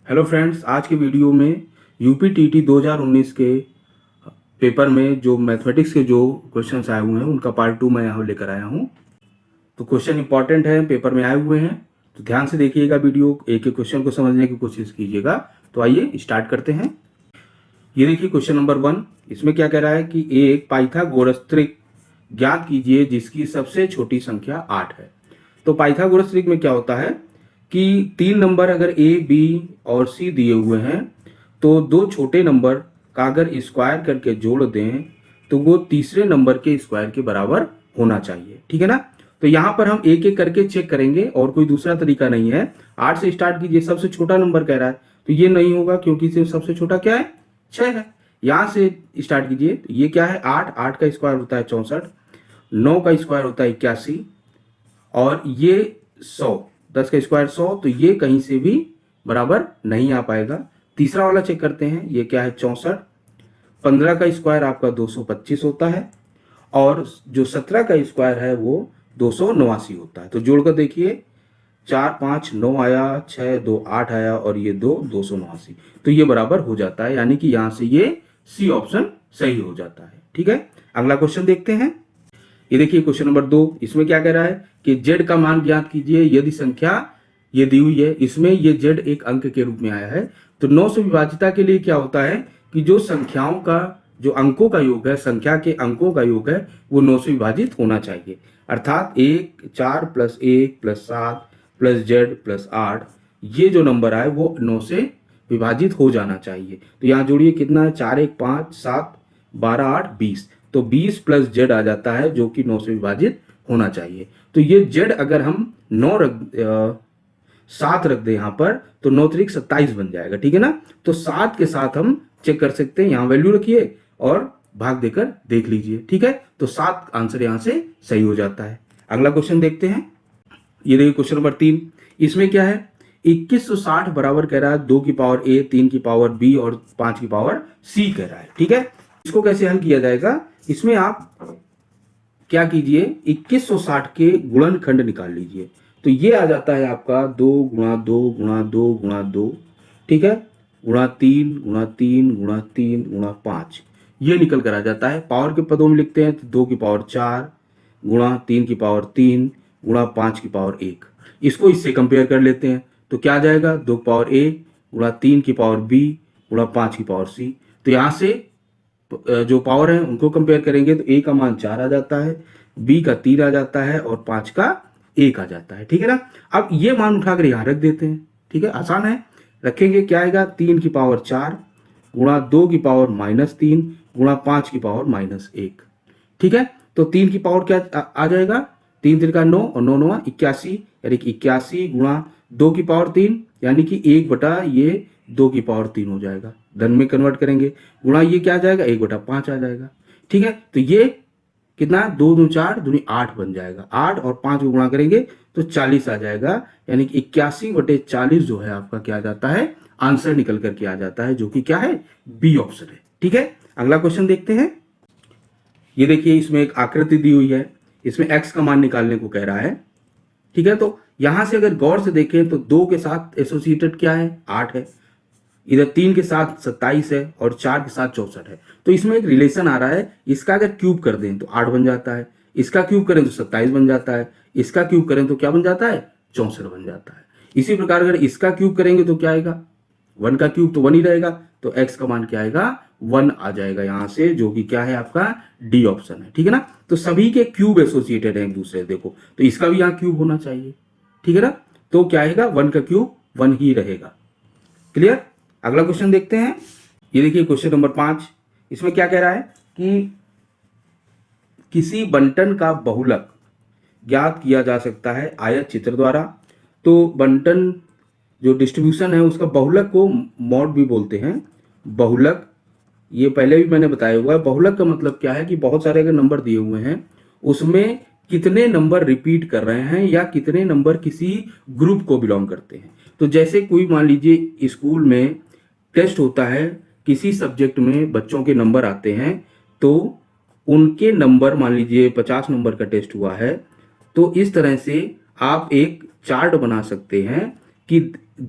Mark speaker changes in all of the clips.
Speaker 1: Hello friends, आज की video में यूपीटीटी 2019 के पेपर में जो मैथमेटिक्स के जो क्वेश्चंस आए हुए हैं उनका पार्ट 2 मैं यहाँ लेकर आया हूँ। तो क्वेश्चन इंपॉर्टेंट है, पेपर में आए हुए हैं, तो ध्यान से देखिएगा वीडियो, एक एक क्वेश्चन को समझने की कोशिश कीजिएगा। तो आइए स्टार्ट करते हैं। ये देखिए क्वेश्चन नंबर 1, इसमें क्या कह रहा है कि एक पाइथागोरस त्रिक ज्ञात कीजिए जिसकी सबसे छोटी संख्या 8 है। तो पाइथागोरस त्रिक में क्या होता है कि 3 नंबर अगर ए बी और सी दिए हुए हैं तो दो छोटे नंबर का अगर स्क्वायर करके जोड़ दें तो वो तीसरे नंबर के स्क्वायर के बराबर होना चाहिए, ठीक है ना। तो यहां पर हम एक एक करके चेक करेंगे और कोई दूसरा तरीका नहीं है। 8 से स्टार्ट कीजिए, सबसे छोटा नंबर कह रहा है तो ये नहीं होगा क्योंकि सिर्फ सबसे छोटा क्या है, 6 है। यहां से स्टार्ट कीजिए, तो ये क्या है 8, 8 का स्क्वायर होता है 64, 9 का स्क्वायर होता है 81 और ये 100, 10 का स्क्वायर 100, तो ये कहीं से भी बराबर नहीं आ पाएगा। तीसरा वाला चेक करते हैं, ये क्या है 64, 15 का स्क्वायर आपका 225 होता है और जो 17 का स्क्वायर है वो 289 होता है। तो जोड़कर देखिए 4 5 9 आया, 6 2 8 आया और ये 2 289, तो ये बराबर हो जाता है, यानी कि यहां से ये सी ऑप्शन सही हो जाता है। ठीक है, अगला क्वेश्चन देखते हैं। ये देखिए क्वेश्चन नंबर 2, इसमें क्या कह रहा है कि z का मान ज्ञात कीजिए यदि संख्या ये दी हुई है, इसमें ये z एक अंक के रूप में आया है। तो 9 से विभाजिता के लिए क्या होता है कि जो संख्याओं का जो अंकों का योग है, संख्या के अंकों का योग है वो 9 से विभाजित होना चाहिए, अर्थात 1 4 plus 1 plus 7 plus z plus 8, ये जो नंबर आए वो 9 से विभाजित हो जाना चाहिए। तो यहाँ जोड़िए कितना है, 4 1 5 7 12 8 20, तो 20 प्लस z आ जाता है जो कि 9 से विभाजित होना चाहिए। तो ये z अगर हम 7 रख दे यहाँ पर तो 9 त्रिक 27 बन जाएगा, ठीक है ना। तो 7 के साथ हम चेक कर सकते हैं, यहाँ वैल्यू रखिए और भाग देकर देख लीजिए, ठीक है। तो 7 आंसर यहाँ से सही हो जाता है। अगला क्वेश्चन देखते हैं। ये देखिए क्वेश्चन नंबर 3, इसमें क्या है 2160 बराबर कह रहा है 2 की पावर a, 3 की पावर b और 5 की पावर c कह रहा है, ठीक है। इसको कैसे हल किया जाएगा, इसमें आप क्या कीजिए 2160 के गुणनखंड निकाल लीजिए। तो ये आ जाता है आपका 2 गुणा 2 गुणा 2 गुणा 2, ठीक है, गुणा 3 गुणा 3 गुणा 3 गुणा 5, ये निकल कर आ जाता है। पावर के पदों में लिखते हैं तो 2 की पावर 4 गुणा 3 की पावर 3 गुणा 5 की पावर 1, इसको इससे कंपेयर कर लेते हैं तो क्या आ जाएगा 2 की पावर a गुणा 3 की पावर b गुणा 5 की पावर c। तो यहाँ से जो पावर है उनको कंपेयर करेंगे तो a का मान 4 आ जाता है, b का 3 आ जाता है और 5 का 1 आ जाता है, ठीक है ना। अब ये मान उठाकर यहाँ रख देते हैं, ठीक है, आसान है। रखेंगे क्या आएगा 3 की पावर 4 गुणा 2 की पावर -3 गुणा 5 की पावर -1, ठीक है। तो 3 की पावर क्या आ जाएगा, 3 त्रिका 9 और 9 9 81, यानी कि 81 गुणा 2 की पावर 3 यानी कि 1 बटा ये 2 की पावर 3 हो जाएगा, धन में कन्वर्ट करेंगे, गुणा ये क्या आ जाएगा 1 बटा 5 आ जाएगा, ठीक है। तो ये कितना 2 2 4 दूनी 8 बन जाएगा, 8 और 5 को गुणा करेंगे तो 40 आ जाएगा, यानी कि 81 बटे 40 जो है आपका क्या आ जाता है, आंसर निकल करके आ जाता है, जो कि क्या है बी ऑप्शन है, ठीक है। अगला क्वेश्चन देखते हैं। ये देखिए इसमें एक आकृति दी हुई है, इसमें x का मान निकालने को कह रहा है, ठीक है। तो यहां से अगर गौर से देखें तो 2 के साथ एसोसिएटेड क्या है 8 है, इधर 3 के साथ 27 है और 4 के साथ 64 है। तो इसमें एक रिलेशन आ रहा है, इसका अगर क्यूब कर दें तो 8 बन जाता है, इसका क्यूब करें तो 27 बन जाता है, इसका क्यूब करें तो क्या बन जाता है 64 बन जाता है। इसी प्रकार अगर इसका क्यूब करेंगे तो क्या आएगा, 1 का क्यूब तो 1 ही रहेगा, तो x का मान क्या आएगा 1 आ जाएगा यहां से, जो कि क्या है आपका डी ऑप्शन है, ठीक है ना। तो सभी के क्यूब एसोसिएटेड है एक दूसरे, देखो तो इसका भी यहाँ क्यूब होना चाहिए, ठीक है ना। तो क्या आएगा 1 का क्यूब 1 ही रहेगा, क्लियर। अगला क्वेश्चन देखते हैं। ये देखिए क्वेश्चन नंबर 5, इसमें क्या कह रहा है कि किसी बंटन का बहुलक ज्ञात किया जा सकता है आयत चित्र द्वारा। तो बंटन जो डिस्ट्रीब्यूशन है उसका बहुलक को मॉड भी बोलते हैं। बहुलक ये पहले भी मैंने बताया हुआ है। बहुलक का मतलब क्या है कि बहुत सारे अगर नंबर दिए हुए हैं उसमें कितने नंबर रिपीट कर रहे हैं या कितने नंबर किसी ग्रुप को बिलोंग करते हैं। तो जैसे कोई मान लीजिए स्कूल में टेस्ट होता है, किसी सब्जेक्ट में बच्चों के नंबर आते हैं, तो उनके नंबर मान लीजिए 50 नंबर का टेस्ट हुआ है, तो इस तरह से आप एक चार्ट बना सकते हैं कि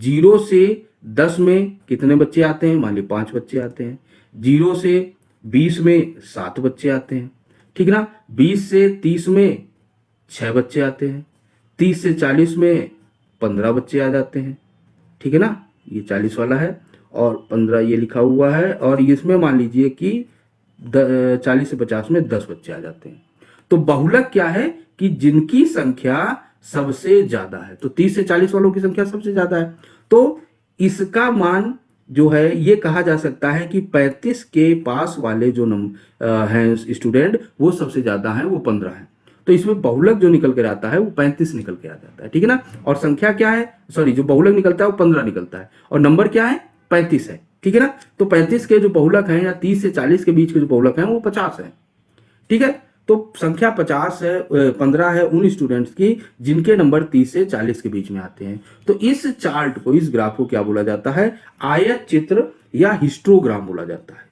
Speaker 1: 0 से 10 में कितने बच्चे आते हैं, मान ली 5 बच्चे आते हैं। 0 से 20 में 7 बच्चे आते हैं, ठीक है ना। 20 से 30 में 6 बच्चे आते हैं। 30 से 40 में 15 बच्चे आ जाते हैं, ठीक है ना। ये 40 वाला है और 15 ये लिखा हुआ है, और इसमें मान लीजिए कि 40 से 50 में 10 बच्चे आ जाते हैं। तो बहुलक क्या है कि जिनकी संख्या सबसे ज्यादा है, तो 30 से 40 वालों की संख्या सबसे ज्यादा है, तो इसका मान जो है ये कहा जा सकता है कि 35 के पास वाले जो हैं स्टूडेंट, वो सबसे ज्यादा हैं, वो 15 है। तो इसमें बहुलक जो निकल कर आता है वो 35 निकल के आ जाता है, ठीक है ना। और संख्या क्या है, सॉरी, जो बहुलक निकलता है वो 15 निकलता है, और नंबर क्या है, 35 है, ठीक है ना। तो 35 के जो बहुलक हैं या 30 से 40 के बीच के जो बहुलक हैं वो 50 है, ठीक है। तो संख्या 50 है, 15 है उन स्टूडेंट्स की जिनके नंबर 30 से 40 के बीच में आते हैं। तो इस चार्ट को, इस ग्राफ को क्या बोला जाता है, आयत चित्र या हिस्टोग्राम बोला जाता है।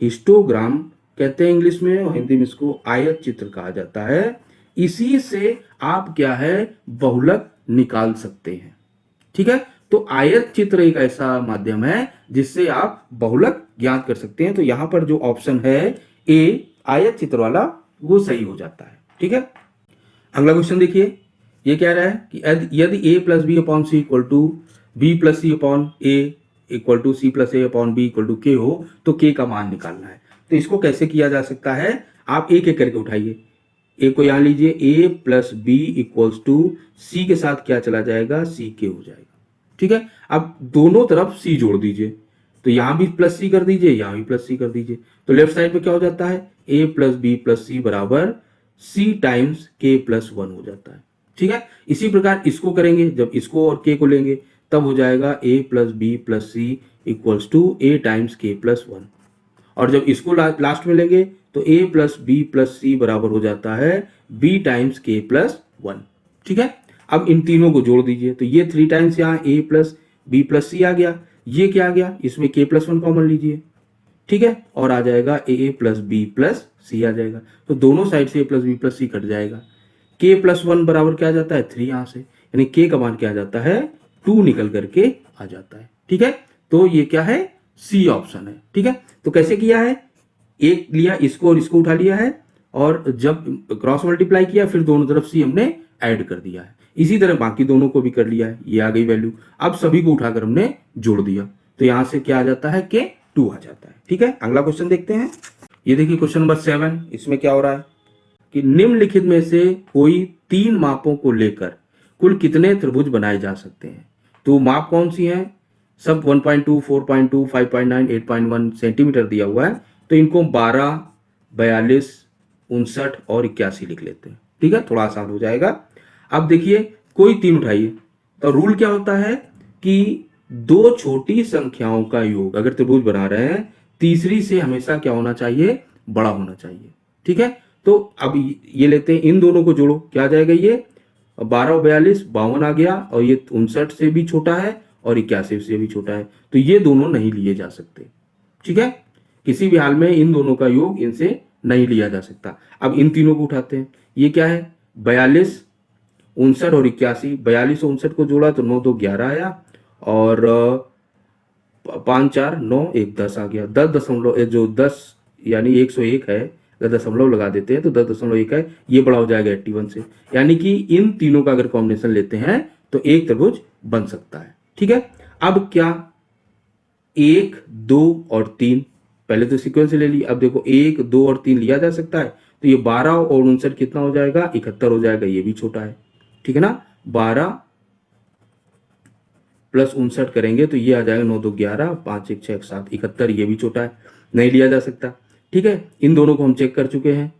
Speaker 1: हिस्टोग्राम कहते हैं इंग्लिश में, और हिंदी में इसको आयत चित्र कहा जाता है। इसी से आप क्या है, बहुलक निकाल सकते हैं, ठीक है। तो आयत चित्र एक ऐसा माध्यम है जिससे आप बहुलक ज्ञात कर सकते हैं। तो यहां पर जो ऑप्शन है ए, आयत चित्र वाला, वो सही हो जाता है, ठीक है। अगला क्वेश्चन देखिए, ये कह रहा है कि यदि a plus b upon c equal to b plus c upon a equal to c plus a upon b equal to k हो, तो के का मान निकालना है। तो इसको कैसे किया जा सकता है, आप एक एक करके उठाइए। ए को यहां लीजिए, ए प्लस बी इक्वल्स टू सी के साथ क्या चला जाएगा, सी के हो जाएगा, ठीक है। अब दोनों तरफ सी जोड़ दीजिए, तो यहां भी प्लस सी कर दीजिए, यहां भी प्लस सी कर दीजिए। तो लेफ्ट साइड में क्या हो जाता है, A plus B plus C बराबर सी टाइम्स के प्लस 1 हो जाता है, ठीक है। इसी प्रकार इसको करेंगे, जब इसको और के को लेंगे तब हो जाएगा A plus B plus C equals to A times K plus 1। और जब इसको लास्ट में लेंगे तो A plus B plus C बराबर हो जाता है बी टाइम्स के प्लस 1, ठीक है। अब इन तीनों को जोड़ दीजिए, तो ये 3 टाइम्स यहाँ ए प्लस बी प्लस सी आ गया, ये क्या आ गया, इसमें के प्लस 1 कॉमन लीजिए, ठीक है, और आ जाएगा ए प्लस बी प्लस सी आ जाएगा। तो दोनों साइड से ए प्लस बी प्लस सी कट जाएगा। के प्लस 1 बराबर क्या आ जाता है, 3 यहां से, यानी के का मान क्या आ जाता है, 2 निकल करके आ जाता है, ठीक है। तो ये क्या है, सी ऑप्शन है, ठीक है। तो कैसे किया है, एक लिया इसको और इसको उठा लिया है, और जब क्रॉस मल्टीप्लाई किया फिर दोनों तरफ सी हमने ऐड कर दिया है। इसी तरह बाकी दोनों को भी कर लिया है, ये आ गई वैल्यू। अब सभी को उठाकर हमने जोड़ दिया, तो यहां से क्या आ जाता है, के 2 आ जाता है, ठीक है। अगला क्वेश्चन देखते हैं। ये देखिए क्वेश्चन नंबर 7, इसमें क्या हो रहा है कि निम्नलिखित में से कोई 3 मापों को लेकर कुल कितने त्रिभुज बनाए जा सकते हैं। तो माप कौन सी हैं, सब 1.2, 4.2, 5.9, 8.1 सेंटीमीटर दिया हुआ है। तो इनको 12, 42, 59 और 81 लिख लेते हैं, ठीक है, थोड़ा आसान हो जाएगा। अब देखिए कोई 3 उठाइए, तो रूल क्या होता है कि 2 छोटी संख्याओं का योग अगर त्रिभुज बना रहे हैं, तीसरी से हमेशा क्या होना चाहिए, बड़ा होना चाहिए, ठीक है। तो अब ये लेते हैं, इन दोनों को जोड़ो, क्या आ जाएगा, ये 12 और 42 52 आ गया, और ये 59 से भी छोटा है और 81 से भी छोटा है, तो ये दोनों नहीं लिए जा सकते, ठीक है। किसी भी हाल में इन दोनों का योग इनसे नहीं लिया जा सकता। अब इन तीनों को उठाते हैं, ये क्या है, 42, 59 और 81। 42 और 59 को जोड़ा तो 9 2 11 आया, और 5 4 9 1 10 आ गया। 10 जो 10 यानी 101 है, अगर दशमलव लगा देते हैं तो 10.1 है, ये बड़ा हो जाएगा 81 से। यानी कि इन तीनों का अगर कॉम्बिनेशन लेते हैं तो एक त्रिभुज बन सकता है, ठीक है। अब क्या 1 2 और 3, पहले तो सीक्वेंस ले ली, अब देखो 1 2 और 3 लिया जा सकता है, तो ये 12 और 59 कितना हो जाएगा, 71 हो जाएगा, ये भी छोटा है, ठीक है ना। 12 प्लस 59 करेंगे तो ये आ जाएगा 9 2 11, 5 1 6 7 71, ये भी छोटा है, नहीं लिया जा सकता, ठीक है। इन दोनों को हम चेक कर चुके हैं।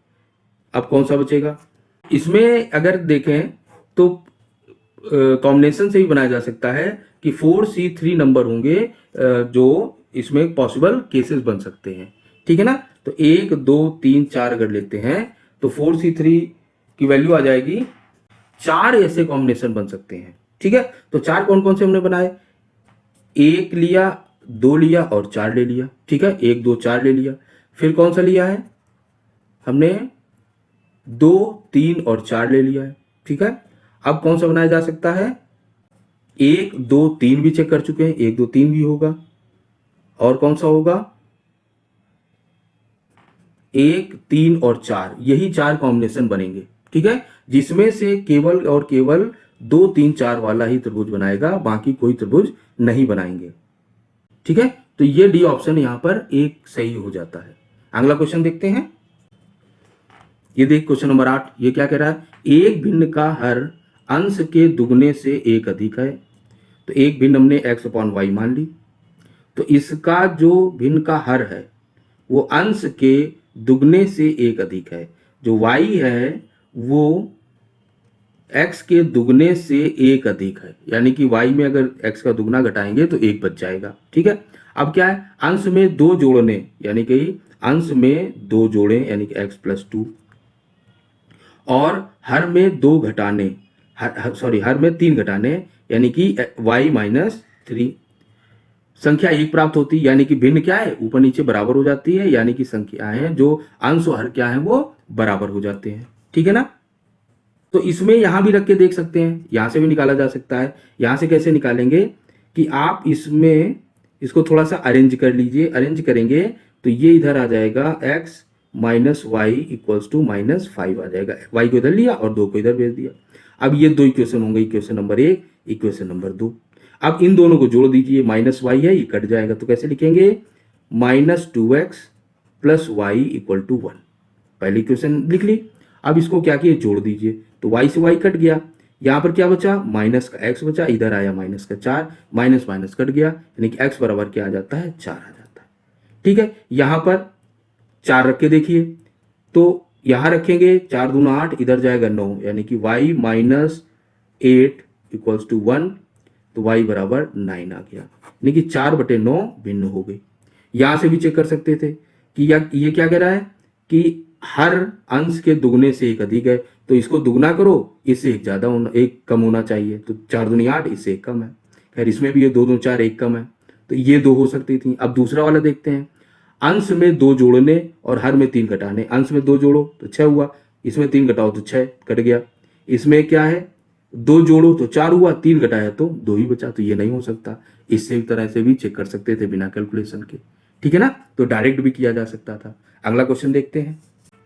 Speaker 1: अब कौन सा बचेगा, इसमें अगर देखें तो कॉम्बिनेशन से ही बनाया जा सकता है कि 4C3 नंबर होंगे जो इसमें पॉसिबल केसेस बन सकते हैं, ठीक है ना। तो 1 2 3 4 अगर लेते हैं तो 4C3 की वैल्यू आ जाएगी, 4 ऐसे कॉम्बिनेशन बन सकते हैं, ठीक है। तो 4 कौन कौन से हमने बनाए, 1 लिया, 2 लिया और 4 ले लिया, ठीक है, 1 2 4 ले लिया। फिर कौन सा लिया है हमने, 2 3 और 4 ले लिया है, ठीक है। अब कौन सा बनाया जा सकता है, 1 2 3 भी चेक कर चुके हैं, 1 2 3 भी होगा, और कौन सा होगा, 1 3 और 4, यही 4 कॉम्बिनेशन बनेंगे। ठीक है, जिसमें से केवल और केवल 2 3 4 वाला ही त्रिभुज बनाएगा, बाकी कोई त्रिभुज नहीं बनाएंगे। ठीक है, तो ये डी ऑप्शन यहां पर एक सही हो जाता है। अगला क्वेश्चन देखते हैं। ये देख क्वेश्चन नंबर 8, ये क्या कह रहा है, एक भिन्न का हर अंश के दुगने से एक अधिक है। तो एक भिन्न हमने x अपॉन वाई मान ली, तो इसका जो भिन्न का हर है वो अंश के दुगने से एक अधिक है। जो y है वो x के दुगने से एक अधिक है, यानी कि y में अगर x का दुगना घटाएंगे तो एक बच जाएगा। ठीक है, अब क्या है, अंश में दो जोड़ने, यानी कि अंश में दो जोड़े यानी कि x प्लस 2, और हर में दो घटाने, हर में 3 घटाने यानी कि y माइनस 3। संख्या एक प्राप्त होती है, यानी कि भिन्न क्या है, ऊपर नीचे बराबर हो जाती है, यानी कि संख्याएं जो अंश और हर क्या है वो बराबर हो जाते हैं। ठीक है ना, तो इसमें यहां भी रख के देख सकते हैं, यहां से भी निकाला जा सकता है। यहां से कैसे निकालेंगे कि आप इसमें इसको थोड़ा सा अरेंज कर लीजिए, अरेंज करेंगे तो ये इधर आ जाएगा x minus y equals to -5 आ जाएगा। y को इधर लिया और 2 को इधर भेज दिया। अब ये दो इक्वेशन होंगे, इक्वेशन नंबर 1, इक्वेशन नंबर 2। अब इन दोनों को जोड़ दीजिए, माइनस वाई है, ये कट जाएगा, तो कैसे लिखेंगे, -2x plus Y equal to 1। पहली इक्वेशन लिख ली। अब इसको क्या किए, जोड़ दीजिए, तो y से y कट गया, यहां पर क्या बचा, माइनस का x बचा, इधर आया माइनस का 4, माइनस माइनस कट गया, यानी कि x बराबर क्या आ जाता है, 4 आ जाता है। ठीक है, यहां पर 4 रख के देखिए, तो यहां रखेंगे 4 दूना 8, इधर जाएगा 9, यानी कि y माइनस 8 इक्वल्स टू 1, तो y बराबर 9 आ गया, यानी कि 4/9 भिन्न हो गई। यहां से भी चेक कर सकते थे कि ये क्या कह रहा है कि हर अंश के दुगने से एक अधिक है, तो इसको दुगना करो, इससे एक ज्यादा होना, एक कम होना चाहिए, तो 4 दूनी 8, इससे एक कम है। खैर इसमें भी ये 2 2 4 एक कम है, तो ये 2 हो सकती थी। अब दूसरा वाला देखते हैं, अंश में 2 जोड़ने और हर में 3 घटाने। अंश में 2 जोड़ो तो 6 हुआ, इसमें 3 घटाओ तो 6 कट गया। इसमें क्या है, 2 जोड़ो तो 4 हुआ, 3 घटाया तो 2 ही बचा, तो ये नहीं हो सकता। इससे तरह से भी चेक कर सकते थे बिना कैलकुलेशन के। ठीक है ना, तो डायरेक्ट भी किया जा सकता था। अगला क्वेश्चन देखते हैं।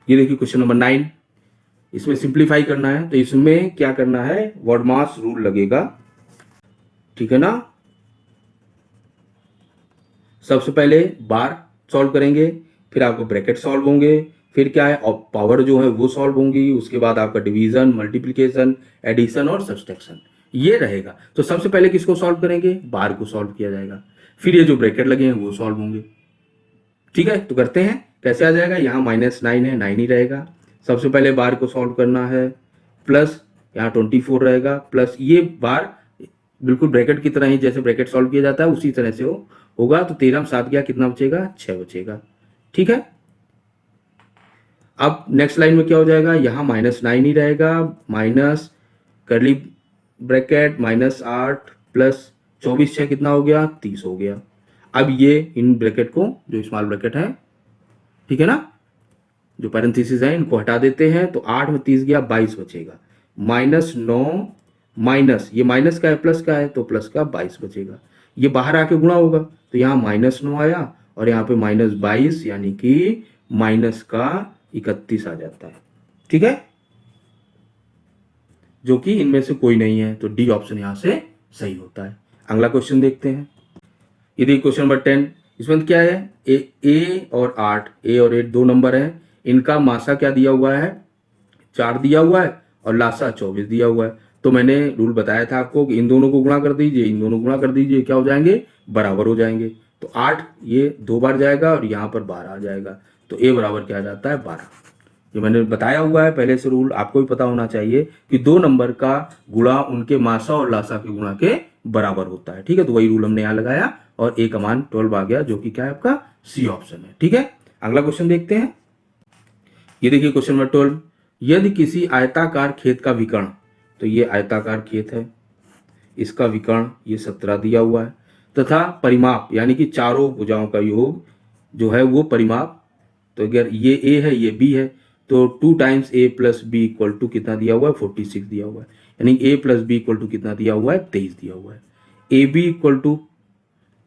Speaker 1: ये देखिए क्वेश्चन नंबर 9, इसमें सिंप्लीफाई करना है, तो इसमें क्या करना है, वर्ड मास रूल लगेगा। ठीक है ना, सबसे पहले बार सॉल्व करेंगे, फिर आपको ब्रैकेट सॉल्व होंगे, फिर क्या है, और पावर जो है वो सॉल्व होंगी, उसके बाद आपका डिवीजन, मल्टीप्लिकेशन, एडिशन और सब्सट्रैक्शन ये रहेगा। तो सबसे पहले किसको सॉल्व करेंगे, बार को सॉल्व किया जाएगा, फिर ये जो ब्रैकेट लगे हैं वो सॉल्व होंगे। ठीक है, तो करते हैं, कैसे आ जाएगा, यहाँ -9 है, 9 ही रहेगा। सबसे पहले बार को सॉल्व करना है, प्लस यहाँ 24 रहेगा, प्लस ये बार बिल्कुल ब्रैकेट की तरह ही, जैसे ब्रैकेट सॉल्व किया जाता है उसी तरह से होगा। तो 13 में 7 गया, कितना बचेगा, 6 बचेगा। ठीक है, अब नेक्स्ट लाइन में क्या हो जाएगा, यहाँ -9 ही रहेगा, माइनस करली ब्रैकेट -8 प्लस 24, 6 कितना हो गया, 30 हो गया। अब ये इन ब्रैकेट को, जो स्मॉल ब्रैकेट है, ठीक है ना, जो पैरेंथेसिस है इनको हटा देते हैं, तो 8 में 30 गया, 22 बचेगा। -9 माइनस, ये माइनस का है प्लस का है, तो प्लस का 22 बचेगा। ये बाहर आके गुणा होगा, तो यहाँ -9 आया और यहाँ पे -22, यानी कि माइनस का 31 आ जाता है। ठीक है, जो कि इनमें से कोई नहीं है, तो डी ऑप्शन यहां से सही होता है। अगला क्वेश्चन देखते हैं। ये देखिए क्वेश्चन नंबर 10, इसमें क्या है, ए और 8, ए और 8 दो नंबर हैं, इनका मासा क्या दिया हुआ है, 4 दिया हुआ है, और लासा 24 दिया हुआ है। तो मैंने रूल बताया था आपको कि इन दोनों को गुणा कर दीजिए, इन दोनों को गुणा कर दीजिए, क्या हो जाएंगे, बराबर हो जाएंगे। तो 8 ये 2 बार जाएगा और यहाँ पर 12 आ जाएगा, तो ए बराबर क्या आ जाता है, 12। ये मैंने बताया हुआ है पहले से रूल, आपको भी पता होना चाहिए कि 2 नंबर का गुणा उनके मासा और लासा के गुणा के बराबर होता है। ठीक है, तो वही रूल हमने यहाँ लगाया और ए का मान 12 आ गया, जो कि क्या है, आपका सी ऑप्शन है। ठीक है, अगला क्वेश्चन देखते हैं। ये देखिए क्वेश्चन नंबर 12, यदि किसी आयताकार खेत का विकर्ण, तो ये आयताकार खेत है, इसका विकर्ण ये 17 दिया हुआ है, तथा परिमाप यानी कि चारों भुजाओं का योग जो है वो परिमाप, तो अगर ये ए है ये बी है, तो 2 times a plus b equal to कितना दिया हुआ है, 46 दिया हुआ है, यानी a plus b equal to कितना दिया हुआ है, 23 दिया हुआ है। A b equal to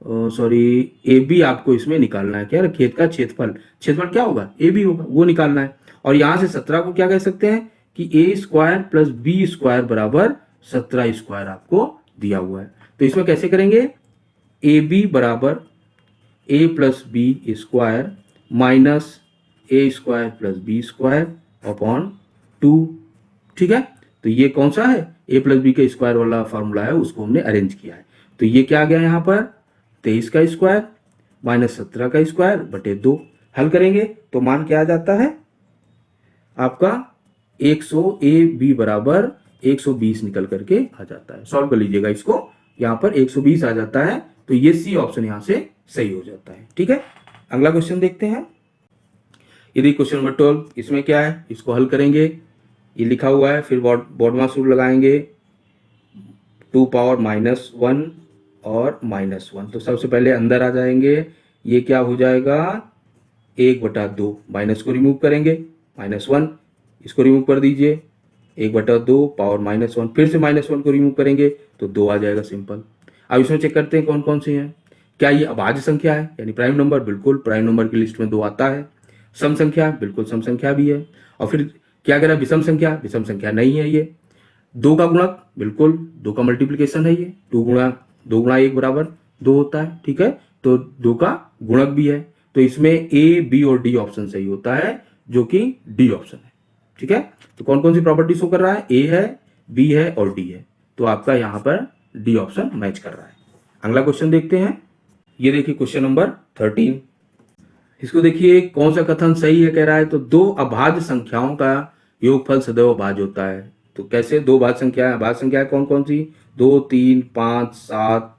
Speaker 1: a b आपको इसमें निकालना है, क्या खेत का क्षेत्रफल, क्षेत्रफल क्या होगा, ए बी होगा, वो निकालना है। और यहां से 17 को क्या कह सकते हैं कि ए स्क्वायर प्लस बी स्क्वायर बराबर 17 स्क्वायर आपको दिया हुआ है। तो इसमें कैसे करेंगे, ए बी बराबर A plus B square minus A square plus B square upon 2। ठीक है, तो ये कौन सा है, ए प्लस बी का स्क्वायर वाला फॉर्मूला है, उसको हमने अरेंज किया है। तो ये क्या आ गया यहाँ पर, 23 का स्क्वायर माइनस 17 का स्क्वायर बटे 2। हल करेंगे तो मान क्या आ जाता है आपका 100, ए बी बराबर 120 निकल करके आ जाता है। सॉल्व कर लीजिएगा इसको, यहाँ पर 120 आ जाता है, तो ये सी ऑप्शन यहाँ से सही हो जाता है। ठीक है, अगला क्वेश्चन देखते हैं। यदि क्वेश्चन नंबर 12, इसमें क्या है, इसको हल करेंगे, ये लिखा हुआ है, फिर बॉडमास रूल लगाएंगे, 2 पावर -1 और -1। तो सबसे पहले अंदर आ जाएंगे, ये क्या हो जाएगा 1/2, माइनस को रिमूव करेंगे, -1 इसको रिमूव कर दीजिए, 1/2 पावर -1, फिर से -1 को रिमूव करेंगे तो 2 आ जाएगा सिंपल। अब इसमें चेक करते हैं कौन कौन सी हैं। क्या ये अभाज्य संख्या है, यानी प्राइम नंबर, बिल्कुल प्राइम नंबर की लिस्ट में 2 आता है। सम संख्या, बिल्कुल सम संख्या भी है। और फिर क्या कह रहा है, विषम संख्या, विषम संख्या नहीं है ये। 2 का गुणक, बिल्कुल 2 का मल्टीप्लीकेशन है ये, 2 गुणा 1 बराबर 2 होता है। ठीक है, तो 2 का गुणक भी है, तो इसमें ए बी और डी ऑप्शन सही होता है, जो कि डी ऑप्शन है। ठीक है, तो कौन कौन सी प्रॉपर्टी शो कर रहा है, ए है, बी है और डी है, तो आपका यहां पर डी ऑप्शन मैच कर रहा है। अगला क्वेश्चन देखते हैं। ये देखिए क्वेश्चन नंबर 13, इसको देखिए कौन सा कथन सही है, कह रहा है तो 2 अभाज्य संख्याओं का योगफल सदैव अभाज्य होता है। तो कैसे, 2 भाज्य संख्या है, भाज्य संख्या है कौन कौन सी, 2, 3, 5, 7,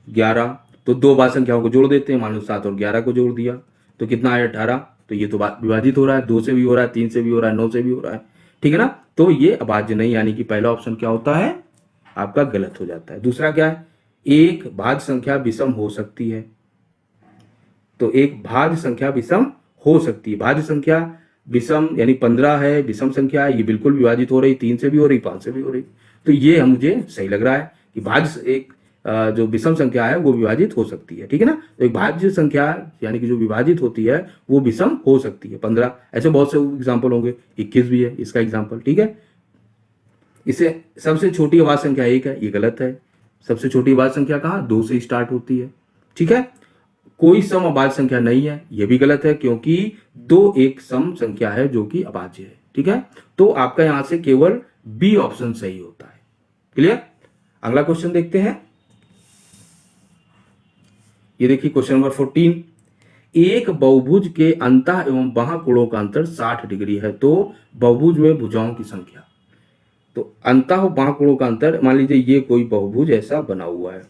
Speaker 1: 11। तो 2 भाज्य संख्याओं को जोड़ देते हैं, मान लो 7 और 11 को जोड़ दिया तो कितना है 18। तो ये तो विभाजित हो रहा है, 2 से भी हो रहा है, 3 से भी हो रहा है, 9 से भी हो रहा है। ठीक है ना, तो ये अभाज्य नहीं, यानी कि पहला ऑप्शन क्या होता है आपका गलत हो जाता है। दूसरा क्या है, एक भाज्य संख्या विषम हो सकती है। तो एक भाज्य संख्या विषम हो सकती है, भाज्य संख्या विषम यानी 15 है, विषम संख्या है, ये बिल्कुल विभाजित हो रही, 3 से भी हो रही, 5 से भी हो रही। तो ये मुझे सही लग रहा है कि भाज्य एक जो विषम संख्या है वो विभाजित हो सकती है। ठीक है ना, तो एक भाज्य संख्या यानी कि जो विभाजित होती है वो विषम हो सकती है। 15 ऐसे बहुत से एग्जाम्पल होंगे, 21 भी है इसका एग्जाम्पल। ठीक है, इसे सबसे छोटी अभाज्य संख्या 1 है, ये गलत है। सबसे छोटी अभाज्य संख्या कहाँ, 2 से स्टार्ट होती है। ठीक है, कोई सम अभाज्य संख्या नहीं है, यह भी गलत है, क्योंकि 2 एक सम संख्या है जो कि अभाज्य है। ठीक है, तो आपका यहां से केवल बी ऑप्शन सही होता है। क्लियर, अगला क्वेश्चन देखते हैं। ये देखिए क्वेश्चन नंबर 14, एक बहुभुज के अंतः एवं बाह्य कोणों का अंतर 60 डिग्री है, तो बहुभुज में भुजाओं की संख्या। तो अंतः और बाह्य कोणों का अंतर, मान लीजिए ये कोई बहुभुज ऐसा बना हुआ है,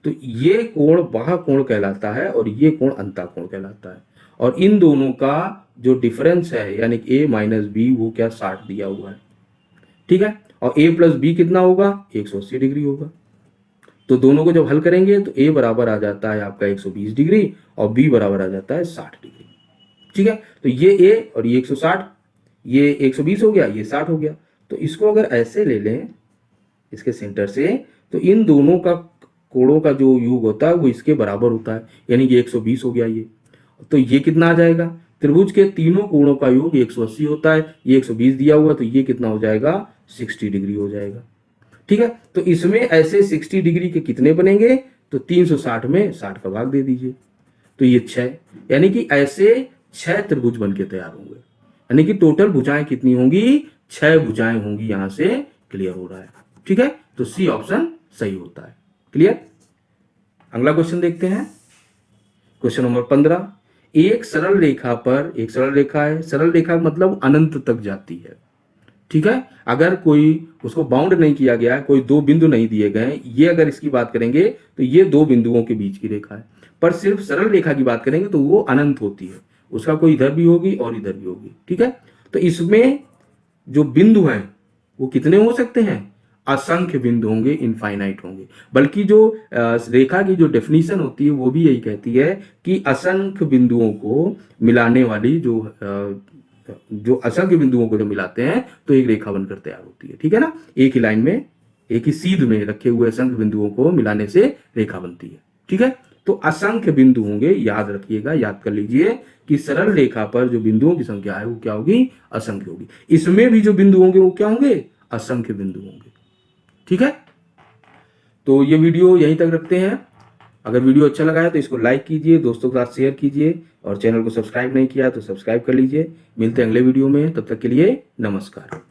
Speaker 1: तो ये कोण बाह्य कोण कहलाता है और ये कोण अंतः कोण कहलाता है। और इन दोनों का जो डिफरेंस है यानी कि a माइनस बी, वो क्या 60 दिया हुआ है। ठीक है, और a प्लस बी कितना होगा, 180 डिग्री होगा। तो दोनों को जब हल करेंगे तो a बराबर आ जाता है आपका 120 डिग्री और b बराबर आ जाता है 60 डिग्री। ठीक है, तो ये a और ये 160, ये 120 हो गया, ये 60 हो गया। तो इसको अगर ऐसे ले लें इसके सेंटर से, तो इन दोनों का कोणों का जो योग होता है वो इसके बराबर होता है, यानी कि 120 हो गया ये। तो ये कितना आ जाएगा, त्रिभुज के तीनों कोणों का योग 180 होता है, ये 120 दिया हुआ, तो ये कितना हो जाएगा 60 डिग्री हो जाएगा। ठीक है, तो इसमें ऐसे 60 डिग्री के कितने बनेंगे, तो 360 में 60 का भाग दे दीजिए, तो ये 6, यानी कि ऐसे 6 त्रिभुज बन के तैयार होंगे। यानी कि टोटल भुजाएं कितनी होंगी, 6 भुजाएं होंगी, यहां से क्लियर हो रहा है। ठीक है, तो सी ऑप्शन सही होता है। क्लियर, अगला क्वेश्चन देखते हैं। क्वेश्चन नंबर 15, एक सरल रेखा पर, एक सरल रेखा है, सरल रेखा मतलब अनंत तक जाती है। ठीक है, अगर कोई उसको बाउंड नहीं किया गया है, कोई 2 बिंदु नहीं दिए गए, ये अगर इसकी बात करेंगे तो ये 2 बिंदुओं के बीच की रेखा है। पर सिर्फ सरल रेखा की बात करेंगे तो वो अनंत होती है, उसका कोई इधर भी होगी और इधर भी होगी। ठीक है, तो इसमें जो बिंदु हैं वो कितने हो सकते हैं, असंख्य बिंदु होंगे, इनफाइनाइट होंगे। बल्कि जो रेखा की जो डेफिनेशन होती है वो भी यही कहती है कि असंख्य बिंदुओं को मिलाने वाली जो जो असंख्य बिंदुओं को जब मिलाते हैं तो एक रेखा बनकर तैयार होती है। ठीक है ना, एक ही लाइन में, एक ही सीध में रखे हुए असंख्य बिंदुओं को मिलाने से रेखा बनती है। ठीक है, तो असंख्य बिंदु होंगे, याद रखिएगा, याद कर लीजिए कि सरल रेखा पर जो बिंदुओं की संख्या है वो क्या होगी, असंख्य होगी। इसमें भी जो बिंदु होंगे वो क्या होंगे, असंख्य बिंदु होंगे। ठीक है, तो ये वीडियो यहीं तक रखते हैं। अगर वीडियो अच्छा लगा है तो इसको लाइक कीजिए, दोस्तों के साथ शेयर कीजिए, और चैनल को सब्सक्राइब नहीं किया तो सब्सक्राइब कर लीजिए। मिलते हैं अगले वीडियो में, तब तक के लिए नमस्कार।